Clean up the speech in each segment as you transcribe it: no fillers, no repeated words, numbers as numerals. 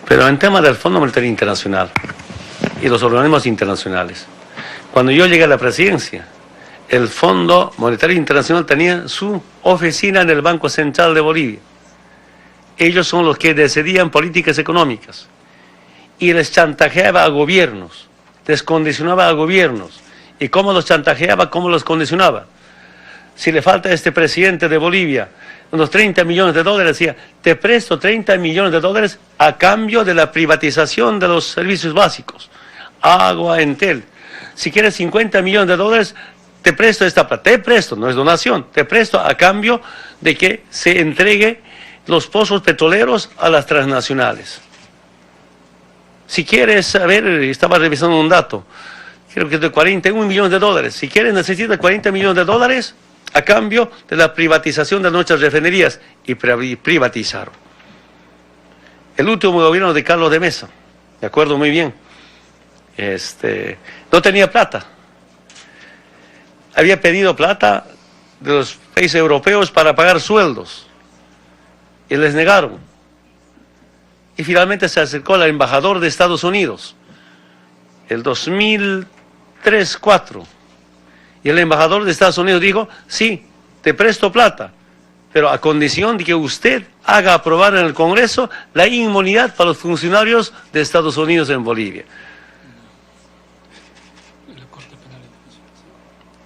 Pero en tema del Fondo Monetario Internacional y los organismos internacionales, cuando yo llegué a la presidencia, el Fondo Monetario Internacional tenía su oficina en el Banco Central de Bolivia. Ellos son los que decidían políticas económicas y les chantajeaba a gobiernos, les condicionaba a gobiernos. ¿Y cómo los chantajeaba? ¿Cómo los condicionaba? Si le falta a este presidente de Bolivia unos 30 millones de dólares, decía, te presto 30 millones de dólares a cambio de la privatización de los servicios básicos, agua, Entel. Si quieres 50 millones de dólares, te presto esta plata. Te presto, no es donación, te presto a cambio de que se entregue los pozos petroleros a las transnacionales. Si quieres saber, estaba revisando un dato, creo que es de 41 millones de dólares. Si quieres, necesitas 40 millones de dólares a cambio de la privatización de nuestras refinerías, y privatizaron. El último gobierno de Carlos de Mesa, me acuerdo muy bien, no tenía plata. Había pedido plata de los países europeos para pagar sueldos y les negaron. Y finalmente se acercó al embajador de Estados Unidos, el 2003-2004. Y el embajador de Estados Unidos dijo, sí, te presto plata, pero a condición de que usted haga aprobar en el Congreso la inmunidad para los funcionarios de Estados Unidos en Bolivia.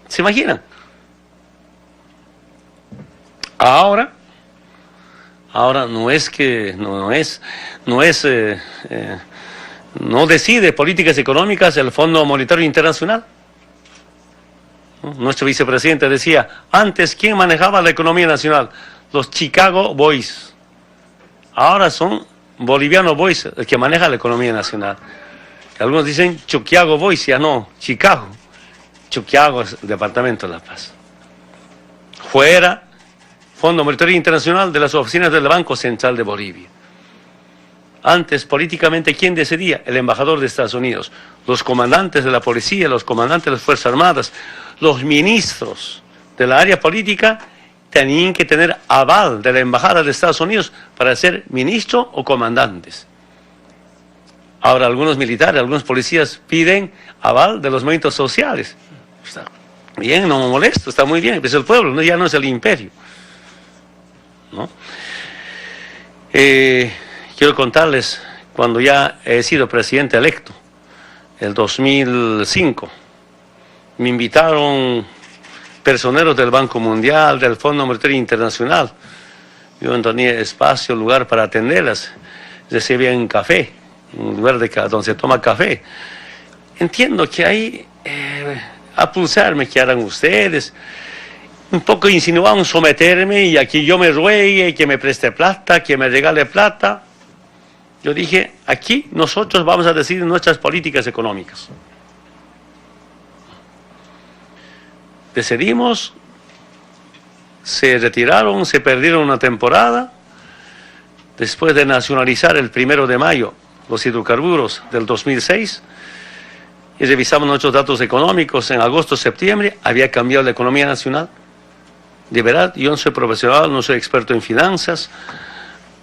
¿Se imaginan? Ahora no decide políticas económicas el Fondo Monetario Internacional. Nuestro vicepresidente decía, antes, ¿quién manejaba la economía nacional? Los Chicago Boys. Ahora son Boliviano Boys el que maneja la economía nacional. Algunos dicen Chuquiago Boys, ya no, Chicago. Chuquiago es el Departamento de La Paz. Fuera, Fondo Monetario Internacional de las oficinas del Banco Central de Bolivia. Antes, políticamente, ¿quién decidía? El embajador de Estados Unidos, los comandantes de la policía, los comandantes de las Fuerzas Armadas, los ministros de la área política tenían que tener aval de la embajada de Estados Unidos para ser ministros o comandantes. Ahora algunos militares, algunos policías piden aval de los movimientos sociales. Está bien, no me molesto, está muy bien, es el pueblo, ¿no? Ya no es el imperio, ¿no? Quiero contarles, cuando ya he sido presidente electo, el 2005, me invitaron personeros del Banco Mundial, del Fondo Monetario Internacional. Yo no tenía espacio, lugar para atenderlas. Recibían café, un lugar donde se toma café. Entiendo que ahí, a pulsarme, que harán ustedes. Un poco insinuaban someterme y aquí yo me ruegue, que me preste plata, que me regale plata. Yo dije, aquí nosotros vamos a decidir nuestras políticas económicas. Decidimos, se retiraron, se perdieron una temporada. Después de nacionalizar el 1 de mayo los hidrocarburos del 2006, y revisamos nuestros datos económicos en agosto, septiembre, había cambiado la economía nacional. De verdad, yo no soy profesional, no soy experto en finanzas,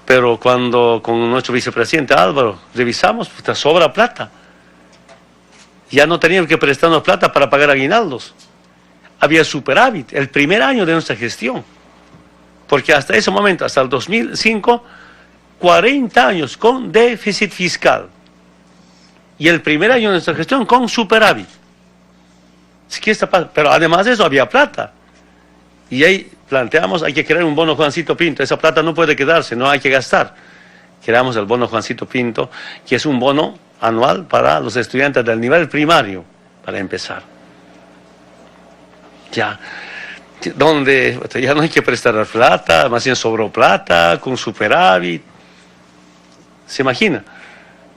pero cuando con nuestro vicepresidente Álvaro revisamos, pues sobra plata. Ya no teníamos que prestarnos plata para pagar aguinaldos. Había superávit el primer año de nuestra gestión, porque hasta ese momento, hasta el 2005, 40 años con déficit fiscal, y el primer año de nuestra gestión con superávit. Pero además de eso había plata, y ahí planteamos, hay que crear un bono Juancito Pinto. Esa plata no puede quedarse, no hay que gastar. Creamos el bono Juancito Pinto, que es un bono anual para los estudiantes del nivel primario, para empezar. Ya no hay que prestar plata, más bien sobró plata, con superávit. ¿Se imagina?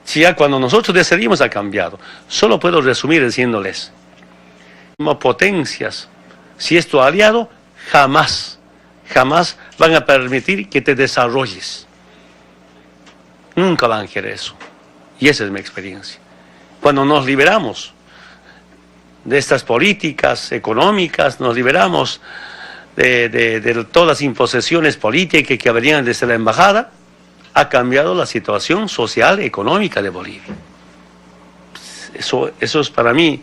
Si ya cuando nosotros decidimos ha cambiado. Solo puedo resumir diciéndoles, como potencias, si es tu aliado, jamás van a permitir que te desarrolles. Nunca van a querer eso. Y esa es mi experiencia. Cuando nos liberamos de estas políticas económicas, nos liberamos de todas las imposiciones políticas que venían desde la embajada, ha cambiado la situación social y económica de Bolivia. Eso es para mí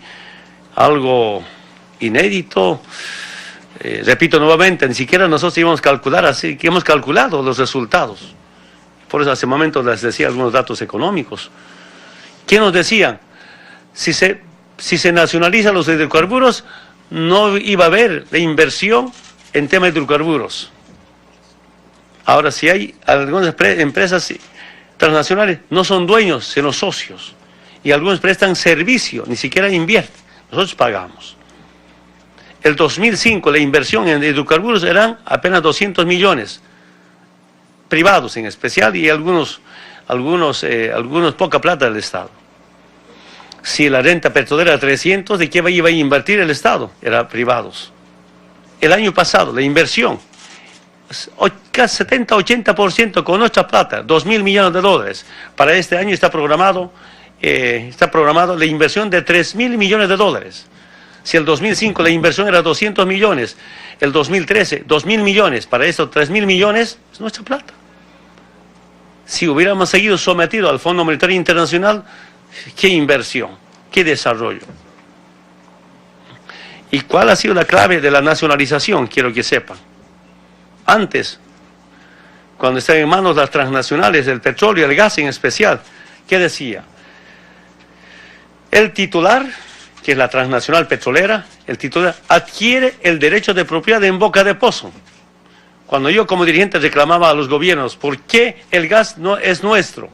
algo inédito. Repito nuevamente, ni siquiera nosotros íbamos a calcular así, que hemos calculado los resultados. Por eso hace un momento les decía algunos datos económicos. ¿Quién nos decía? Si se nacionalizan los hidrocarburos, no iba a haber la inversión en temas de hidrocarburos. Ahora, si hay algunas empresas transnacionales, no son dueños, sino socios. Y algunos prestan servicio, ni siquiera invierten. Nosotros pagamos. El 2005, la inversión en hidrocarburos eran apenas 200 millones, privados en especial, y algunos poca plata del Estado. Si la renta petrolera era 300, ¿de qué iba a invertir el Estado? Era privados. El año pasado, la inversión, casi 70-80% con nuestra plata, 2.000 millones de dólares. Para este año está programado la inversión de 3.000 millones de dólares. Si el 2005 la inversión era 200 millones, el 2013 2.000 millones, para estos 3.000 millones es nuestra plata. Si hubiéramos seguido sometidos al Fondo Monetario Internacional, ¿qué inversión? ¿Qué desarrollo? ¿Y cuál ha sido la clave de la nacionalización? Quiero que sepan. Antes, cuando estaban en manos las transnacionales del petróleo y el gas en especial, ¿qué decía? El titular, que es la transnacional petrolera, el titular adquiere el derecho de propiedad en boca de pozo. Cuando yo como dirigente reclamaba a los gobiernos, ¿por qué el gas no es nuestro?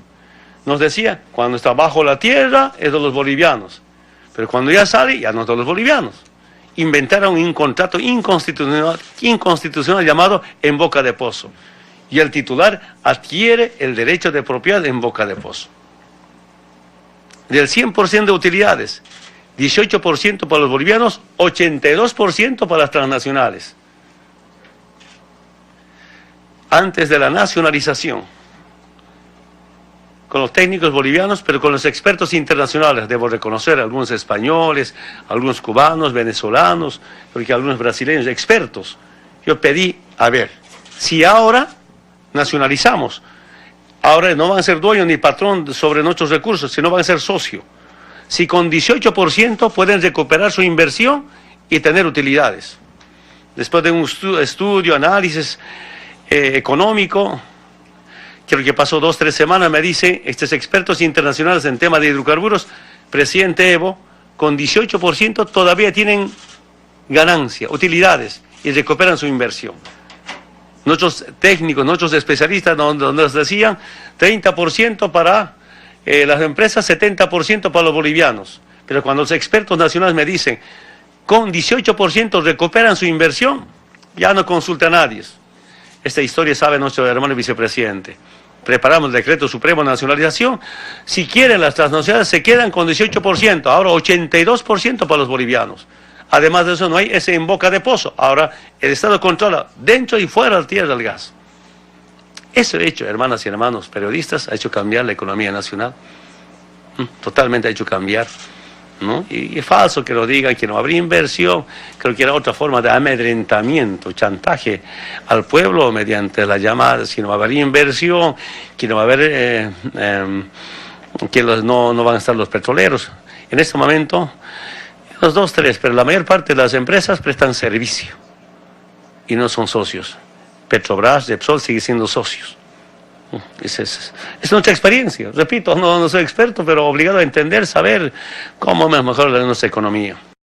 Nos decía, cuando está bajo la tierra es de los bolivianos, pero cuando ya sale ya no es de los bolivianos. Inventaron un contrato inconstitucional llamado en boca de pozo. Y el titular adquiere el derecho de propiedad en boca de pozo. Del 100% de utilidades, 18% para los bolivianos, 82% para las transnacionales. Antes de la nacionalización, con los técnicos bolivianos, pero con los expertos internacionales, debo reconocer, algunos españoles, algunos cubanos, venezolanos, porque algunos brasileños, expertos. Yo pedí, a ver, si ahora nacionalizamos, ahora no van a ser dueños ni patrón sobre nuestros recursos, sino van a ser socios. Si con 18% pueden recuperar su inversión y tener utilidades. Después de un estudio, análisis económico, creo que pasó 2-3 semanas, me dicen estos expertos internacionales en tema de hidrocarburos, presidente Evo, con 18% todavía tienen ganancia, utilidades, y recuperan su inversión. Nuestros técnicos, nuestros especialistas nos decían 30% para las empresas, 70% para los bolivianos. Pero cuando los expertos nacionales me dicen, con 18% recuperan su inversión, ya no consulta a nadie. Esta historia sabe nuestro hermano vicepresidente. Preparamos el decreto supremo de nacionalización. Si quieren las transnacionales se quedan con 18%, ahora 82% para los bolivianos. Además de eso no hay ese en boca de pozo. Ahora el Estado controla dentro y fuera de la tierra del gas. Eso ha hecho, hermanas y hermanos periodistas, ha hecho cambiar la economía nacional. Totalmente ha hecho cambiar, ¿no? Y es falso que lo digan, que no habría inversión. Creo que era otra forma de amedrentamiento, chantaje al pueblo mediante las llamadas, que no va a haber inversión, que no va a haber, no van a estar los petroleros. En este momento, los 2-3, pero la mayor parte de las empresas prestan servicio y no son socios. Petrobras, Repsol sigue siendo socios. Es nuestra experiencia. Repito, no soy experto, pero obligado a entender, saber cómo mejorar nuestra economía.